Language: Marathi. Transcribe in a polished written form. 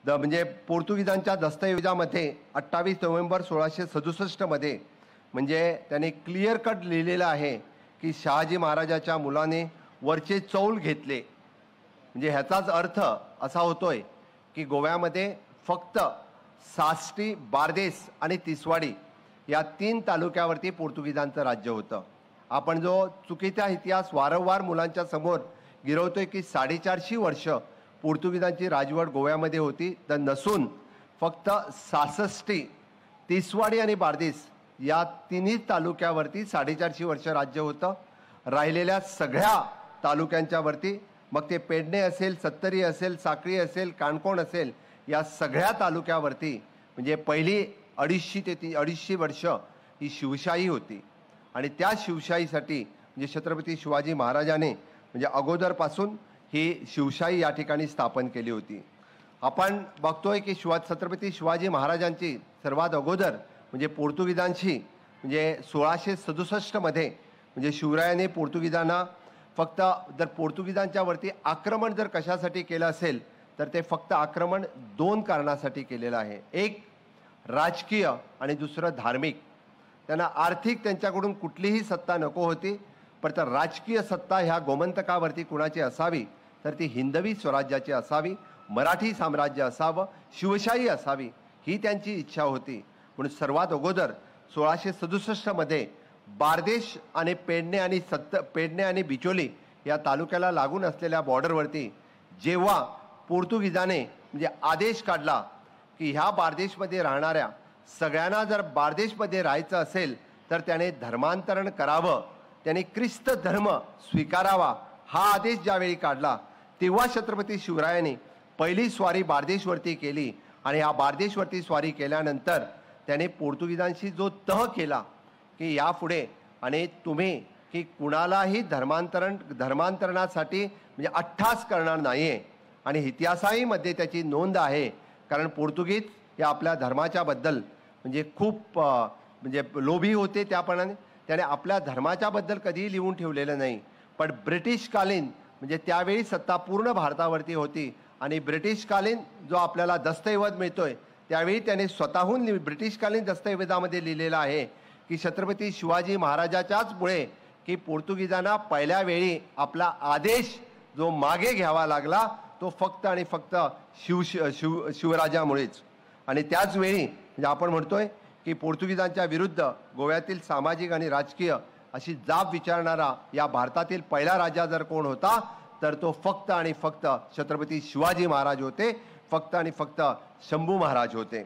म्हणजे पोर्तुगीजांच्या दस्तऐवजामध्ये 28 नोव्हेंबर 1667 मध्ये म्हणजे त्याने क्लिअर कट लिहिलेलं आहे की शहाजी महाराजाच्या मुलाने वरचे चौल घेतले। म्हणजे ह्याचाच अर्थ असा होतोय की गोव्यामध्ये फक्त साष्टी, बारदेस आणि तिसवाडी या 3 तालुक्यावरती पोर्तुगीजांचं राज्य होतं। आपण जो चुकीचा इतिहास वारंवार मुलांच्या समोर गिरवतोय की 450 वर्ष पोर्तुगीजांची राजवट गोव्यामध्ये होती, तर नसून फक्त सासष्टी, तिसवाडी आणि बारदेस या तिन्ही तालुक्यावरती 450 वर्ष राज्य होतं। राहिलेल्या सगळ्या तालुक्यांच्या वरती, मग ते पेडणे असेल, सत्तरी असेल, साखळी असेल, काणकोण असेल, या सगळ्या तालुक्यावरती म्हणजे पहिली 250 ते 250 वर्ष ही शिवशाही होती। आणि त्या शिवशाहीसाठी म्हणजे छत्रपती शिवाजी महाराजांनी म्हणजे अगोदरपासून ही शिवशाही या ठिकाणी स्थापन केली होती। आपण बघतोय की छत्रपती शिवाजी महाराजांची सर्वात अगोदर म्हणजे पोर्तुगीजांशी म्हणजे 1667 मध्ये म्हणजे शिवरायांनी पोर्तुगीजांना फक्त जर पोर्तुगीजांच्या वरती आक्रमण जर कशासाठी केलं असेल तर ते फक्त आक्रमण 2 कारणासाठी केलेलं आहे। एक राजकीय आणि दुसरं धार्मिक। त्यांना आर्थिक त्यांच्याकडून कुठलीही सत्ता नको होती, पण तर राजकीय सत्ता ह्या गोमंतकावरती कुणाची असावी तर ती हिंदवी स्वराज्याची असावी, मराठी साम्राज्य असावं, शिवशाही असावी ही त्यांची इच्छा होती। म्हणून सर्वात अगोदर 1667 मध्ये बारदेश आणि पेडणे आणि बिचोली या तालुक्याला लागून असलेल्या बॉर्डरवरती जेव्हा पोर्तुगीजाने म्हणजे आदेश काढला की ह्या बारदेशमध्ये राहणाऱ्या सगळ्यांना जर बारदेशमध्ये राहायचं असेल तर त्याने धर्मांतरण करावं, त्याने ख्रिस्त धर्म स्वीकारावा, हा आदेश ज्यावेळी काढला तेव्हा छत्रपती शिवरायांनी पहिली स्वारी बारदेशवरती केली। आणि या बारदेशवरती स्वारी केल्यानंतर त्याने पोर्तुगीजांशी जो तह केला की यापुढे आणि तुम्ही की कुणालाही धर्मांतरणासाठी म्हणजे अट्टास करणार नाहीये। आणि इतिहासाही मध्ये त्याची नोंद आहे, कारण पोर्तुगीज या आपल्या धर्माच्या बद्दल म्हणजे खूप म्हणजे लोभी होते। त्याप्रमाणे त्याने आपल्या धर्माच्या बद्दल कधीही लिहून ठेवलेलं नाही। पण ब्रिटिशकालीन म्हणजे त्यावेळी सत्ता पूर्ण भारतावरती होती आणि ब्रिटिशकालीन जो आपल्याला दस्तऐवज मिळतोय त्यावेळी त्याने स्वतःहून ब्रिटिशकालीन दस्तऐवजामध्ये लिहिलेलं आहे की छत्रपती शिवाजी महाराजाच्याच मुळे की पोर्तुगीजांना पहिल्या वेळी आपला आदेश जो मागे घ्यावा लागला तो फक्त आणि फक्त शिवराजामुळेच। आणि त्याच वेळी म्हणजे आपण म्हणतोय की पोर्तुगीजांच्या विरुद्ध गोव्यातील सामाजिक आणि राजकीय अशी जाब विचारणारा या भारतातील पहिला राजा जर कोण होता तर तो फक्त आणि फक्त छत्रपती शिवाजी महाराज होते, फक्त आणि फक्त शंभू महाराज होते।